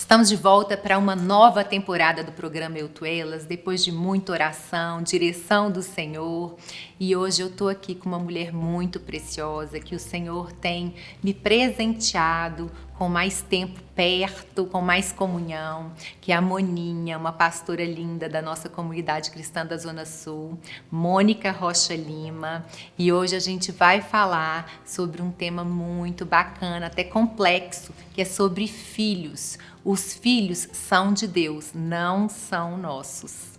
Estamos de volta para uma nova temporada do programa Eu, Tu, Elas, depois de muita oração, direção do Senhor. E hoje eu estou aqui com uma mulher muito preciosa, que o Senhor tem me presenteado com mais tempo perto, com mais comunhão, que é a Moninha, uma pastora linda da nossa comunidade cristã da Zona Sul, Mônica Rocha Lima. E hoje a gente vai falar sobre um tema muito bacana, até complexo, que é sobre filhos. Os filhos são de Deus, não são nossos.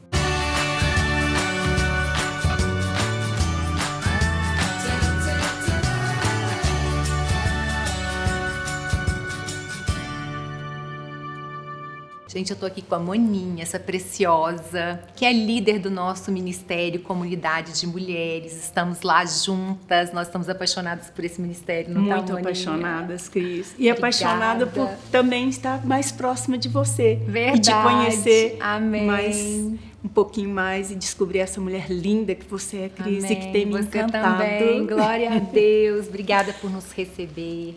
Gente, eu tô aqui com a Moninha, essa preciosa, que é líder do nosso ministério, Comunidade de Mulheres. Estamos lá juntas, nós estamos apaixonadas por esse ministério, não muito tá, Moninha? Apaixonadas, Cris. E Obrigada. Apaixonada por também estar mais próxima de você. Verdade. E te conhecer Amém. mais, um pouquinho mais e descobrir essa mulher linda que você é, Cris, Amém. e que tem me você encantado. Também. Glória a Deus. Obrigada por nos receber.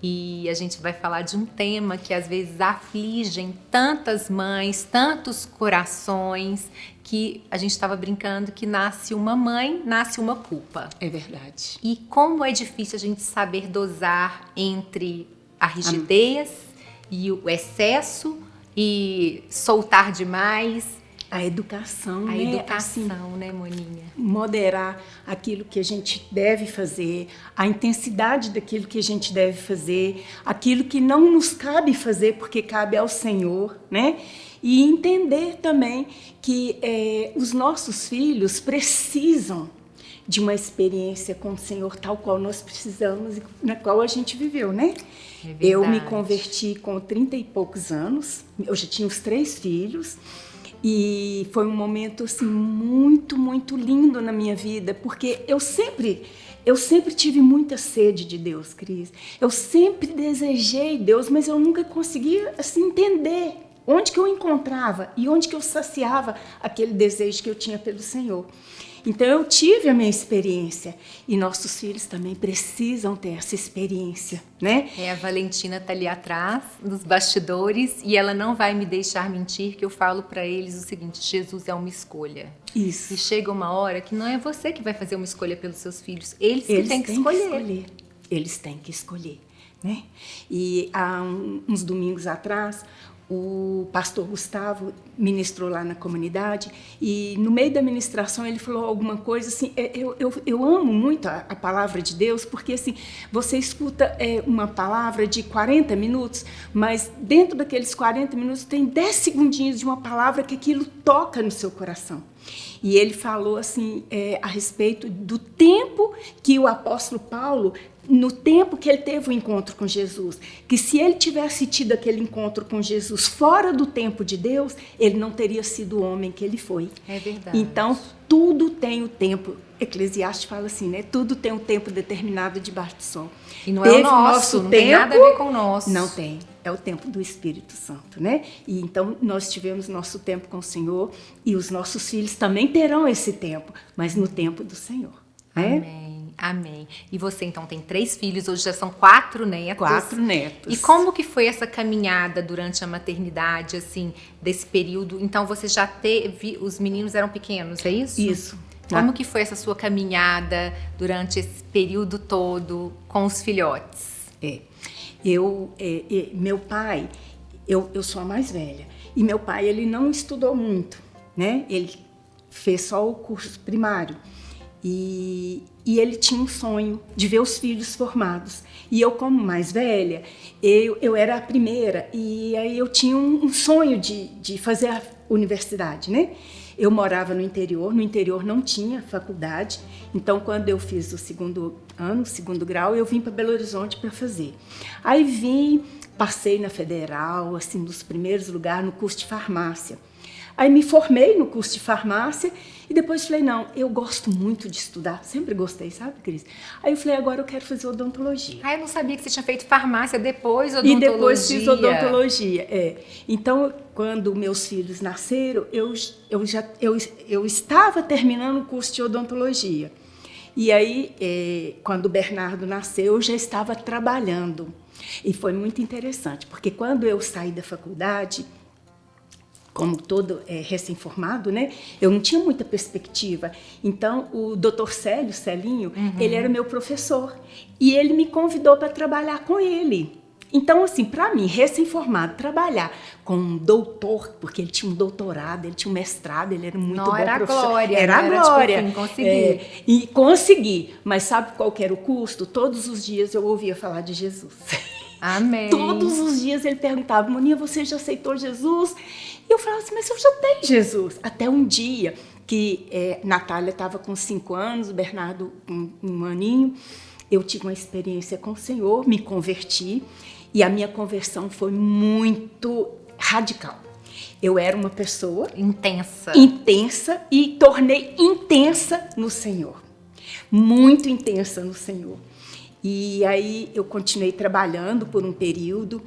E a gente vai falar de um tema que às vezes afligem tantas mães, tantos corações, que a gente estava brincando que nasce uma mãe, nasce uma culpa. É verdade. E como é difícil a gente saber dosar entre a rigidez e o excesso e soltar demais. A educação, A né? educação, assim, né, Moninha? Moderar aquilo que a gente deve fazer, a intensidade daquilo que a gente deve fazer, aquilo que não nos cabe fazer porque cabe ao Senhor, né? E entender também que os nossos filhos precisam de uma experiência com o Senhor tal qual nós precisamos e na qual a gente viveu, né? É eu me converti com 30 e poucos anos, eu já tinha os 3 filhos. E foi um momento assim muito, muito lindo na minha vida, porque eu sempre tive muita sede de Deus, Cris. Eu sempre desejei Deus, mas eu nunca conseguia assim entender onde que eu encontrava e onde que eu saciava aquele desejo que eu tinha pelo Senhor. Então eu tive a minha experiência e nossos filhos também precisam ter essa experiência, né? A Valentina tá ali atrás, nos bastidores, e ela não vai me deixar mentir que eu falo para eles o seguinte: Jesus é uma escolha. Isso. E chega uma hora que não é você que vai fazer uma escolha pelos seus filhos, eles que têm que escolher. Eles têm que escolher, né? E há uns domingos atrás, o pastor Gustavo ministrou lá na comunidade e no meio da ministração ele falou alguma coisa assim, eu amo muito a palavra de Deus, porque assim, você escuta uma palavra de 40 minutos, mas dentro daqueles 40 minutos tem 10 segundinhos de uma palavra que aquilo toca no seu coração. E ele falou assim, a respeito do tempo que o apóstolo Paulo, no tempo que ele teve o encontro com Jesus, que se ele tivesse tido aquele encontro com Jesus fora do tempo de Deus, ele não teria sido o homem que ele foi. É verdade. Então, tudo tem o tempo. Eclesiastes fala assim, né? Tudo tem um tempo determinado debaixo do sol. E não é o nosso, não tem nada a ver com o nosso. Não tem. É o tempo do Espírito Santo, né? E então nós tivemos nosso tempo com o Senhor e os nossos filhos também terão esse tempo, mas no tempo do Senhor. Né? Amém. Amém. E você, então, tem 3 filhos, hoje já são 4 netos. 4 netos. E como que foi essa caminhada durante a maternidade, assim, desse período? Então, você já teve... Os meninos eram pequenos, é isso? Isso. Como que foi essa sua caminhada durante esse período todo com os filhotes? Meu pai, eu sou a mais velha, e meu pai, ele não estudou muito, né? Ele fez só o curso primário. E ele tinha um sonho de ver os filhos formados. E eu, como mais velha, eu era a primeira. E aí eu tinha um sonho de fazer a universidade, né? Eu morava no interior não tinha faculdade. Então, quando eu fiz o segundo grau, eu vim para Belo Horizonte para fazer. Aí passei na Federal, assim, nos primeiros lugares, no curso de farmácia. Aí me formei no curso de farmácia e depois falei, não, eu gosto muito de estudar, sempre gostei, sabe, Cris? Aí eu falei, agora eu quero fazer odontologia. Eu não sabia que você tinha feito farmácia depois odontologia. E depois fiz odontologia, Então, quando meus filhos nasceram, eu estava terminando o curso de odontologia. E aí, quando o Bernardo nasceu, eu já estava trabalhando. E foi muito interessante, porque quando eu saí da faculdade, como todo recém-formado, né, eu não tinha muita perspectiva. Então, o Dr. Celinho, ele era meu professor. E ele me convidou para trabalhar com ele. Então, assim, para mim, recém-formado, trabalhar com um doutor, porque ele tinha um doutorado, ele tinha um mestrado, ele era muito bom professor. Glória, era a glória. Tipo, consegui. E consegui. Mas sabe qual que era o custo? Todos os dias eu ouvia falar de Jesus. Amém. Todos os dias ele perguntava, Moninha, você já aceitou Jesus? E eu falava assim, mas eu já tenho Jesus. Até um dia que Natália estava com 5 anos, o Bernardo um aninho, eu tive uma experiência com o Senhor, me converti, e a minha conversão foi muito radical. Eu era uma pessoa intensa e tornei intensa no Senhor. Muito intensa no Senhor. E aí eu continuei trabalhando por um período,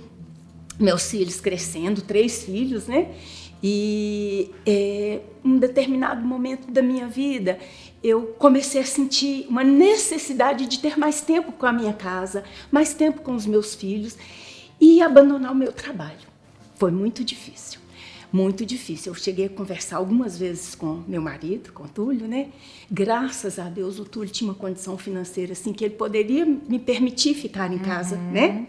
meus filhos crescendo, 3 filhos, né? E um determinado momento da minha vida, eu comecei a sentir uma necessidade de ter mais tempo com a minha casa, mais tempo com os meus filhos e abandonar o meu trabalho. Foi muito difícil, muito difícil. Eu cheguei a conversar algumas vezes com meu marido, com o Túlio, né? Graças a Deus o Túlio tinha uma condição financeira assim que ele poderia me permitir ficar em casa, né?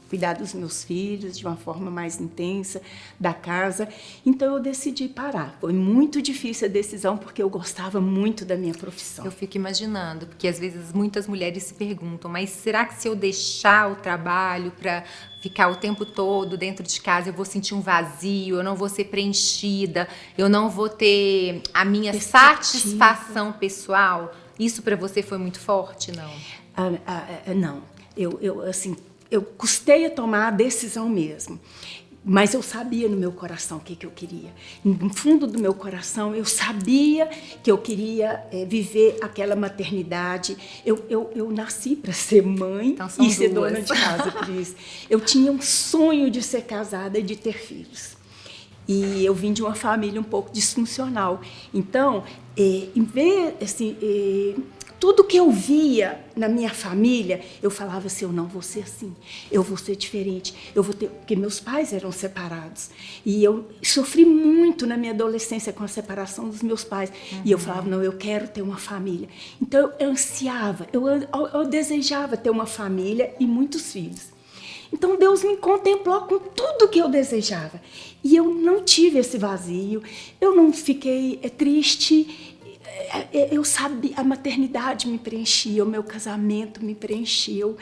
Cuidar dos meus filhos de uma forma mais intensa, da casa. Então eu decidi parar. Foi muito difícil a decisão, porque eu gostava muito da minha profissão. Eu fico imaginando, porque às vezes muitas mulheres se perguntam, mas será que se eu deixar o trabalho para ficar o tempo todo dentro de casa, eu vou sentir um vazio, eu não vou ser preenchida, eu não vou ter a minha satisfação pessoal? Isso para você foi muito forte, não? Não. Eu custei a tomar a decisão mesmo, mas eu sabia no meu coração o que eu queria. No fundo do meu coração, eu sabia que eu queria viver aquela maternidade. Eu nasci para ser mãe então, e ser dona de casa, Cris. Eu tinha um sonho de ser casada e de ter filhos. E eu vim de uma família um pouco disfuncional. Então, tudo que eu via na minha família, eu falava assim, eu não vou ser assim, eu vou ser diferente, porque meus pais eram separados. E eu sofri muito na minha adolescência com a separação dos meus pais. E eu falava, não, eu quero ter uma família. Então eu ansiava, eu desejava ter uma família e muitos filhos. Então Deus me contemplou com tudo que eu desejava. E eu não tive esse vazio, eu não fiquei triste. Eu sabia, a maternidade me preenchia, o meu casamento me preencheu.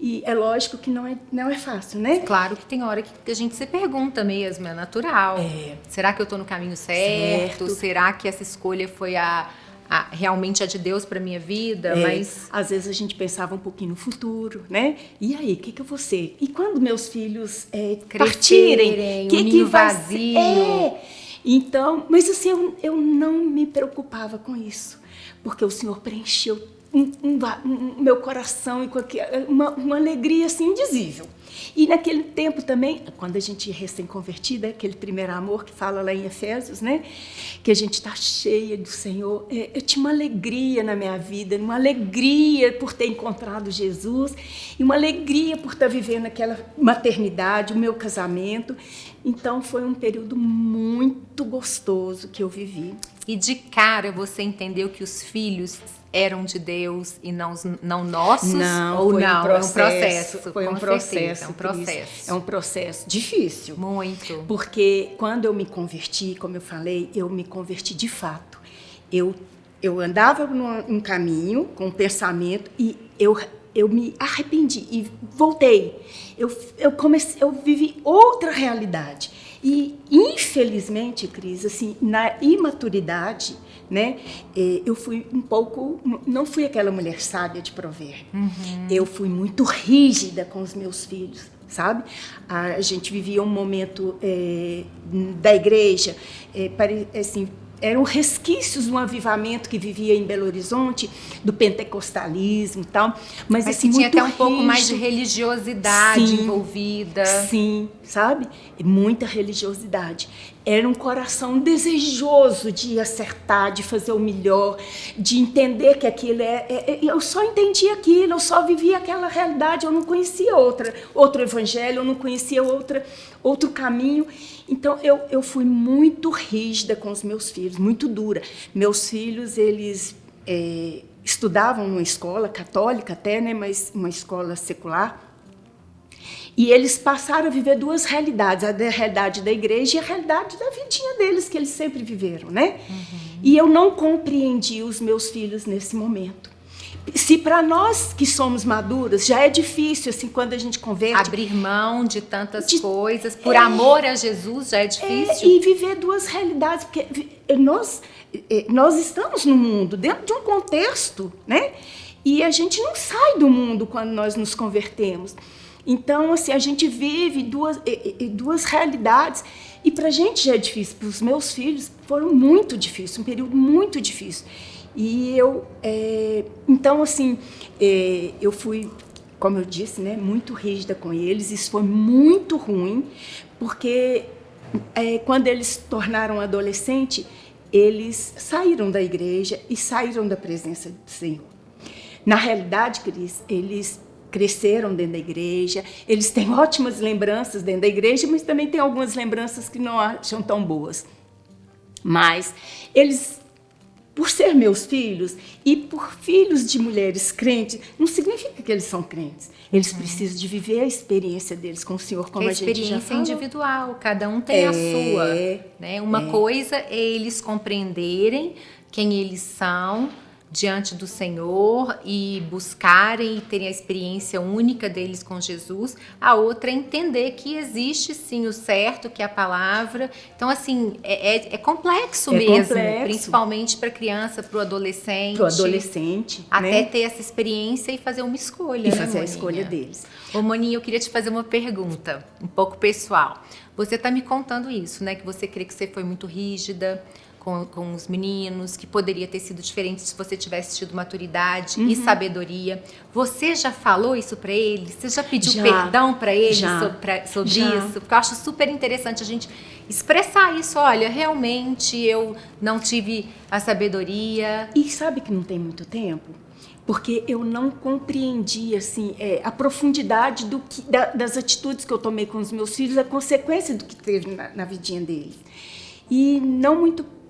E é lógico que não é fácil, né? Claro que tem hora que a gente se pergunta mesmo, é natural. Será que eu estou no caminho certo? Será que essa escolha foi realmente a de Deus para minha vida? Mas às vezes a gente pensava um pouquinho no futuro, né? E aí, o que eu vou ser? E quando meus filhos partirem, o ninho vazio. Então, mas assim, eu não me preocupava com isso, porque o Senhor preencheu meu coração e com uma alegria assim indizível. E naquele tempo também, quando a gente é recém-convertida, aquele primeiro amor que fala lá em Efésios, né? Que a gente está cheia do Senhor. Eu tinha uma alegria na minha vida, uma alegria por ter encontrado Jesus e uma alegria por estar vivendo aquela maternidade, o meu casamento. Então foi um período muito gostoso que eu vivi. E de cara você entendeu que os filhos eram de Deus e não nossos? Não, ou foi não? um processo. Foi um processo. É um processo difícil. Muito. Porque quando eu me converti, como eu falei, eu me converti de fato. Eu andava num caminho com um pensamento e eu me arrependi e voltei. Eu vivi outra realidade. E, infelizmente, Cris, assim, na imaturidade, né, eu fui não fui aquela mulher sábia de provérbio. Eu fui muito rígida com os meus filhos, sabe? A gente vivia um momento da igreja, assim, eram resquícios de um avivamento que vivia em Belo Horizonte, do pentecostalismo e tal. Mas assim, tinha muito até um pouco rígido. mais de religiosidade envolvida. Sim. sabe? Muita religiosidade. Era um coração desejoso de acertar, de fazer o melhor, de entender que aquilo eu só entendia aquilo, eu só vivia aquela realidade, eu não conhecia outro evangelho, eu não conhecia outro caminho. Então, eu fui muito rígida com os meus filhos, muito dura. Meus filhos, eles estudavam numa escola católica até, né, mas uma escola secular. E eles passaram a viver duas realidades, a realidade da igreja e a realidade da vidinha deles, que eles sempre viveram, né? E eu não compreendi os meus filhos nesse momento. Se para nós que somos maduras já é difícil, assim, quando a gente converte... Abrir mão de tantas coisas, por amor a Jesus já é difícil. E viver duas realidades, porque nós estamos no mundo, dentro de um contexto, né? E a gente não sai do mundo quando nós nos convertemos. Então, assim, a gente vive duas realidades. E para a gente já é difícil. Para os meus filhos foram muito difícil, um período muito difícil. E então, assim, eu fui, como eu disse, né, muito rígida com eles. Isso foi muito ruim, porque quando eles se tornaram adolescentes, eles saíram da igreja e saíram da presença do Senhor. Na realidade, Cris, eles cresceram dentro da igreja, eles têm ótimas lembranças dentro da igreja, mas também tem algumas lembranças que não acham tão boas. Mas eles, por ser meus filhos e por filhos de mulheres crentes, não significa que eles são crentes. Eles precisam de viver a experiência deles com o Senhor, como a gente já falou. Experiência individual, cada um tem a sua. Né? Uma coisa é eles compreenderem quem eles são diante do Senhor e buscarem e terem a experiência única deles com Jesus. A outra é entender que existe sim o certo, que é a palavra. Então, assim, é complexo mesmo, complexo. Principalmente para a criança, para o adolescente. Para o adolescente, até ter essa experiência e fazer uma escolha, e né, fazer Moninha? a escolha deles. Ô, Moninha, eu queria te fazer uma pergunta, um pouco pessoal. Você está me contando isso, né? Que você crê que você foi muito rígida com os meninos, que poderia ter sido diferente se você tivesse tido maturidade e sabedoria. Você já falou isso para eles? Você já pediu perdão para eles sobre isso? Porque eu acho super interessante a gente expressar isso. Olha, realmente eu não tive a sabedoria. E sabe que não tem muito tempo? Porque eu não compreendi assim, a profundidade das atitudes que eu tomei com os meus filhos, a consequência do que teve na vidinha deles. E não muito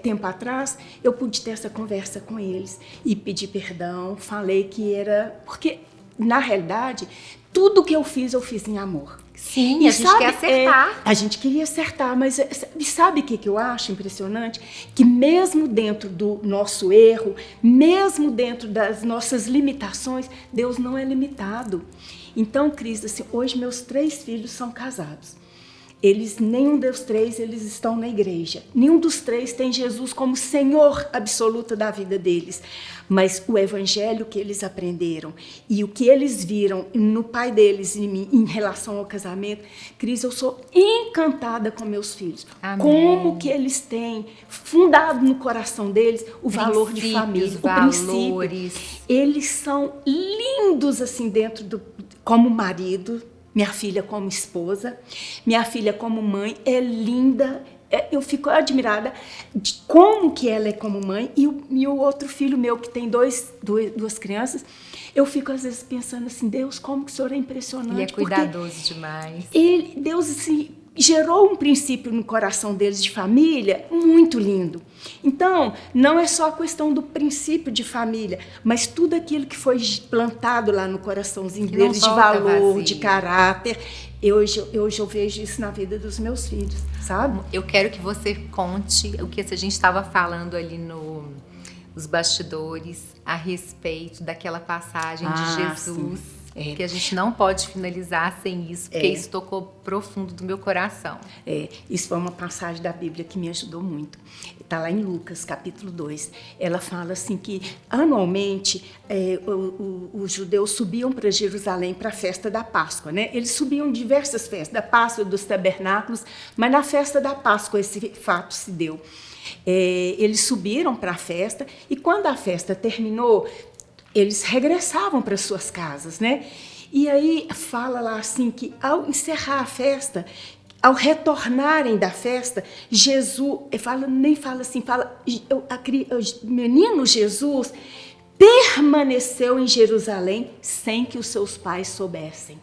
tempo atrás, eu pude ter essa conversa com eles e pedir perdão, falei que era... Porque, na realidade, tudo que eu fiz em amor. Sim, a gente quer acertar. A gente queria acertar, mas sabe o que eu acho impressionante? Que mesmo dentro do nosso erro, mesmo dentro das nossas limitações, Deus não é limitado. Então, Cris, assim, hoje meus 3 filhos são casados. Nenhum dos 3 eles estão na igreja. Nenhum dos 3 tem Jesus como Senhor absoluto da vida deles. Mas o evangelho que eles aprenderam e o que eles viram no pai deles e em mim em relação ao casamento, Cris, eu sou encantada com meus filhos. Amém. Como que eles têm fundado no coração deles o valor de família, o princípio. Eles são lindos assim como marido. Minha filha como esposa, minha filha como mãe, é linda. Eu fico admirada de como que ela é como mãe. E o outro filho meu, que tem duas crianças, eu fico às vezes pensando assim, Deus, como que o Senhor é impressionante. Ele é cuidadoso demais. Deus, assim, gerou um princípio no coração deles de família muito lindo. Então, não é só a questão do princípio de família, mas tudo aquilo que foi plantado lá no coraçãozinho deles, de valor, vazio, de caráter. Hoje eu vejo isso na vida dos meus filhos, sabe? Eu quero que você conte o que a gente estava falando ali nos bastidores a respeito daquela passagem de Jesus. Sim. Que a gente não pode finalizar sem isso, porque isso tocou profundo do meu coração. Isso foi uma passagem da Bíblia que me ajudou muito. Está lá em Lucas, capítulo 2. Ela fala assim que, anualmente, os judeus subiam para Jerusalém para a festa da Páscoa, né? Eles subiam diversas festas, da Páscoa, dos tabernáculos, mas na festa da Páscoa esse fato se deu. Eles subiram para a festa e, quando a festa terminou, eles regressavam para suas casas, né? E aí fala lá assim que ao encerrar a festa, ao retornarem da festa, Jesus, nem fala assim, o menino Jesus permaneceu em Jerusalém sem que os seus pais soubessem.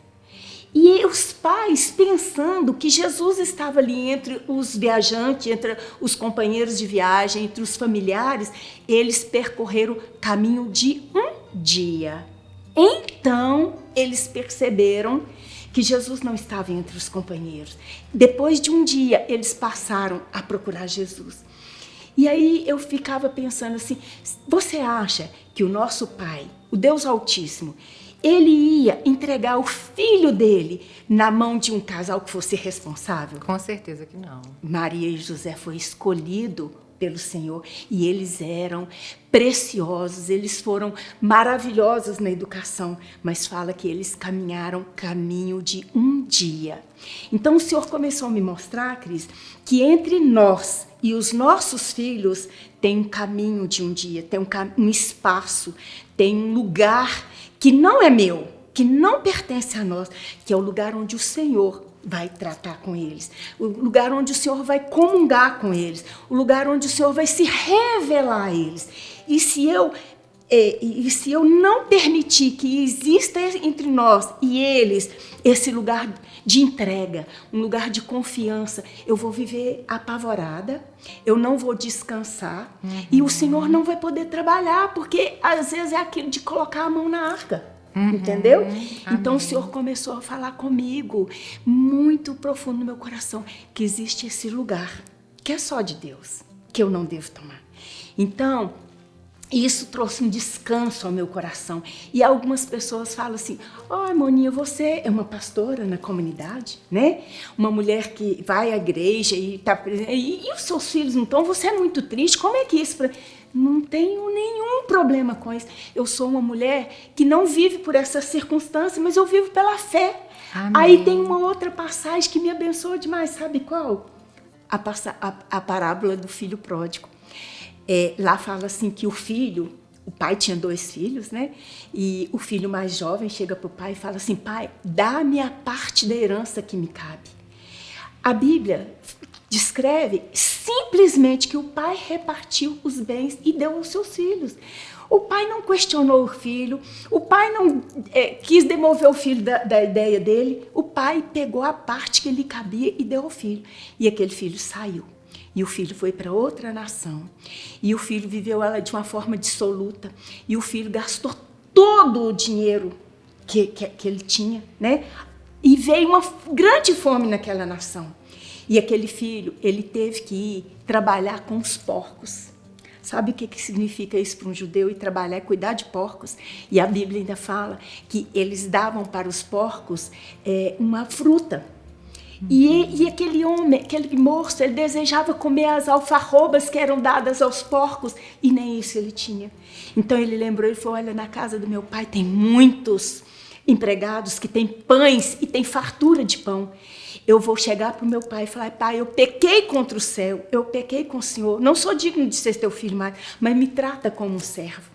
E os pais, pensando que Jesus estava ali entre os viajantes, entre os companheiros de viagem, entre os familiares, eles percorreram caminho de um dia. Então, eles perceberam que Jesus não estava entre os companheiros. Depois de um dia, eles passaram a procurar Jesus. E aí eu ficava pensando assim, você acha que o nosso Pai, o Deus Altíssimo, ele ia entregar o filho dele na mão de um casal que fosse responsável? Com certeza que não. Maria e José foi escolhido pelo Senhor e eles eram preciosos, eles foram maravilhosos na educação, mas fala que eles caminharam caminho de um dia. Então o Senhor começou a me mostrar, Cris, que entre nós e os nossos filhos tem um caminho de um dia, tem um espaço, tem um lugar que não é meu, que não pertence a nós, que é o lugar onde o Senhor vai tratar com eles, o lugar onde o Senhor vai comungar com eles, o lugar onde o Senhor vai se revelar a eles. E se eu não permitir que exista entre nós e eles esse lugar de entrega, um lugar de confiança, eu vou viver apavorada, eu não vou descansar, e o Senhor não vai poder trabalhar, porque às vezes é aquilo de colocar a mão na arca. Entendeu? Então o Senhor começou a falar comigo muito profundo no meu coração que existe esse lugar que é só de Deus, que eu não devo tomar. Então isso trouxe um descanso ao meu coração. E algumas pessoas falam assim, Moninha, você é uma pastora na comunidade, né? Uma mulher que vai à igreja e os seus filhos não estão, você é muito triste, como é que isso... Não tenho nenhum problema com isso. Eu sou uma mulher que não vive por essa circunstância, mas eu vivo pela fé. Amém. Aí tem uma outra passagem que me abençoa demais, sabe qual? A parábola do filho pródigo. Lá fala assim que o pai tinha 2 filhos, né? E o filho mais jovem chega para o pai e fala assim, pai, dá-me a parte da herança que me cabe. A Bíblia descreve simplesmente que o pai repartiu os bens e deu aos seus filhos. O pai não questionou o filho, o pai não quis demover o filho da ideia dele, o pai pegou a parte que lhe cabia e deu ao filho. E aquele filho saiu. E o filho foi para outra nação. E o filho viveu ela de uma forma dissoluta. E o filho gastou todo o dinheiro que ele tinha, né? E veio uma grande fome naquela nação. E aquele filho, ele teve que ir trabalhar com os porcos. Sabe o que significa isso para um judeu? Ir trabalhar, cuidar de porcos. E a Bíblia ainda fala que eles davam para os porcos uma fruta. E aquele homem, aquele moço, ele desejava comer as alfarrobas que eram dadas aos porcos. E nem isso ele tinha. Então ele lembrou, ele falou, olha, na casa do meu pai tem muitos empregados que têm pães e têm fartura de pão. Eu vou chegar para o meu pai e falar, pai, eu pequei contra o céu, eu pequei com o Senhor, não sou digno de ser teu filho mais, mas me trata como um servo.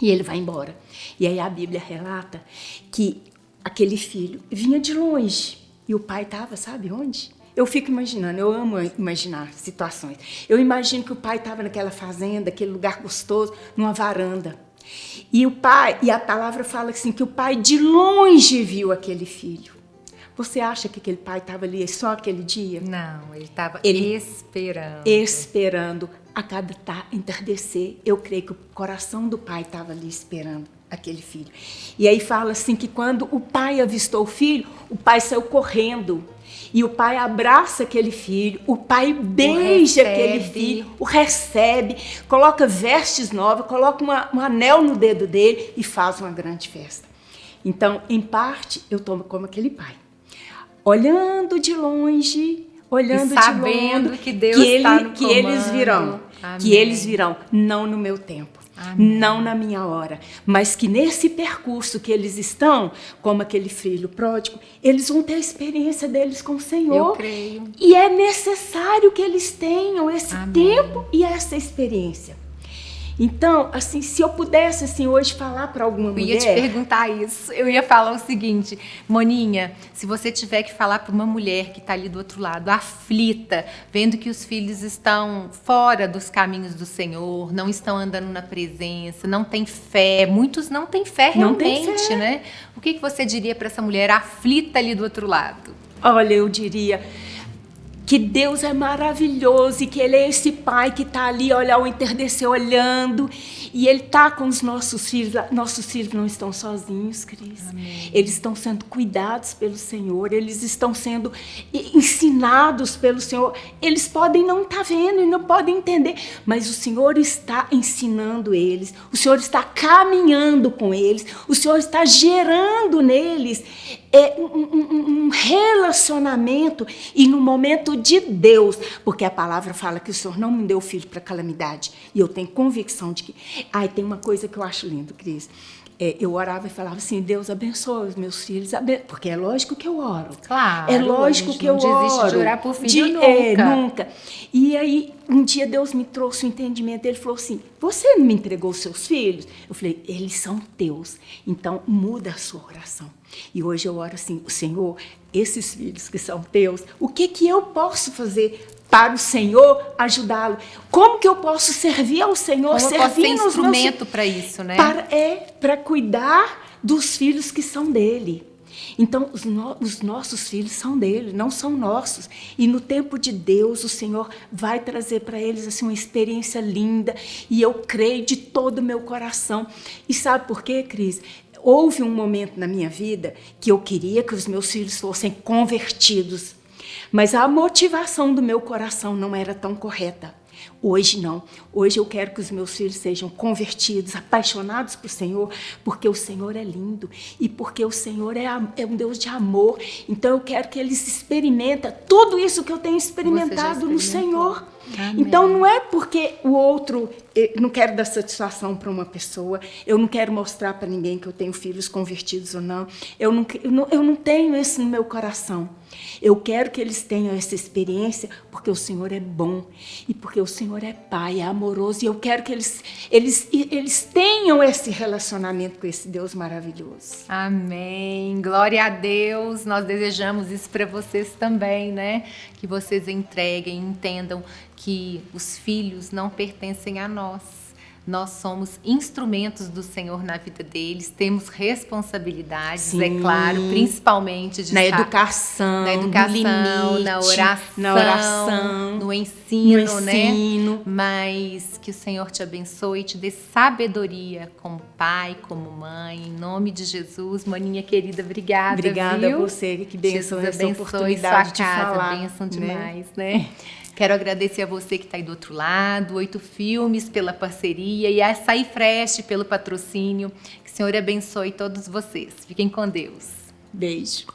E ele vai embora. E aí a Bíblia relata que aquele filho vinha de longe e o pai estava, sabe onde? Eu fico imaginando, eu amo imaginar situações. Eu imagino que o pai estava naquela fazenda, aquele lugar gostoso, numa varanda. E a palavra fala assim, que o pai de longe viu aquele filho. Você acha que aquele pai estava ali só aquele dia? Não, ele estava esperando. Esperando a cada entardecer. Eu creio que o coração do pai estava ali esperando aquele filho. E aí fala assim que quando o pai avistou o filho, o pai saiu correndo. E o pai abraça aquele filho, o pai beija aquele filho, o recebe, coloca vestes novas, coloca um anel no dedo dele e faz uma grande festa. Então, em parte, eu tomo como aquele pai. Olhando de longe, sabendo que Deus está no comando. Que eles virão, não no meu tempo, Amém. Não na minha hora, mas que nesse percurso que eles estão, como aquele filho pródigo, eles vão ter a experiência deles com o Senhor. Eu creio. E é necessário que eles tenham esse Amém. Tempo e essa experiência. Então, assim, se eu pudesse assim hoje falar para alguma mulher... Eu ia te perguntar isso. Eu ia falar o seguinte, Moninha, se você tiver que falar para uma mulher que está ali do outro lado, aflita, vendo que os filhos estão fora dos caminhos do Senhor, não estão andando na presença, não tem fé, muitos não têm fé realmente, não tem fé. Né? O que você diria para essa mulher aflita ali do outro lado? Olha, eu diria que Deus é maravilhoso e que Ele é esse Pai que está ali, olha, ao entardecer olhando, e Ele está com os nossos filhos. Nossos filhos não estão sozinhos, Cris. Amém. Eles estão sendo cuidados pelo Senhor, eles estão sendo ensinados pelo Senhor. Eles podem não estar vendo e não podem entender, mas o Senhor está ensinando eles, o Senhor está caminhando com eles, o Senhor está gerando neles um relacionamento e no momento de Deus, porque a palavra fala que o Senhor não me deu filho para calamidade, e eu tenho convicção de que... Ai, tem uma coisa que eu acho lindo, Cris. Eu orava e falava assim, Deus abençoe os meus filhos, porque é lógico que eu oro. Claro, é lógico que eu oro. Não desiste de orar por filho nunca. Nunca. E aí, um dia Deus me trouxe o entendimento, Ele falou assim, você não me entregou os seus filhos? Eu falei, eles são teus, então muda a sua oração. E hoje eu oro assim, Senhor, esses filhos que são teus, o que eu posso fazer para o Senhor ajudá-lo? Como que eu posso servir ao Senhor? Como eu posso ser instrumento para isso, né? Para cuidar dos filhos que são dele. Então, os nossos filhos são dele, não são nossos. E no tempo de Deus, o Senhor vai trazer para eles assim, uma experiência linda. E eu creio de todo o meu coração. E sabe por quê, Cris? Houve um momento na minha vida que eu queria que os meus filhos fossem convertidos. Mas a motivação do meu coração não era tão correta. Hoje não. Hoje eu quero que os meus filhos sejam convertidos, apaixonados por Senhor, porque o Senhor é lindo e porque o Senhor é um Deus de amor. Então eu quero que eles experimentem tudo isso que eu tenho experimentado no Senhor. Amém. Então não é porque o outro... Eu não quero dar satisfação para uma pessoa, eu não quero mostrar para ninguém que eu tenho filhos convertidos ou não. Eu não tenho isso no meu coração. Eu quero que eles tenham essa experiência porque o Senhor é bom e porque o Senhor é Pai, é amoroso, e eu quero que eles tenham esse relacionamento com esse Deus maravilhoso. Amém. Glória a Deus. Nós desejamos isso para vocês também, né? Que vocês entreguem, entendam que os filhos não pertencem a nós. Nós somos instrumentos do Senhor na vida deles, temos responsabilidades, Sim. É claro, principalmente de na educação, no limite, na oração, no ensino, né? Mas que o Senhor te abençoe e te dê sabedoria como pai, como mãe, em nome de Jesus. Maninha querida, obrigada. Obrigada, viu? a você, que bênção essa sua oportunidade casa, de falar. bênção demais, né? Quero agradecer a você que está aí do outro lado, 8 Filmes pela parceria e a Açaí Fresh pelo patrocínio. Que o Senhor abençoe todos vocês. Fiquem com Deus. Beijo.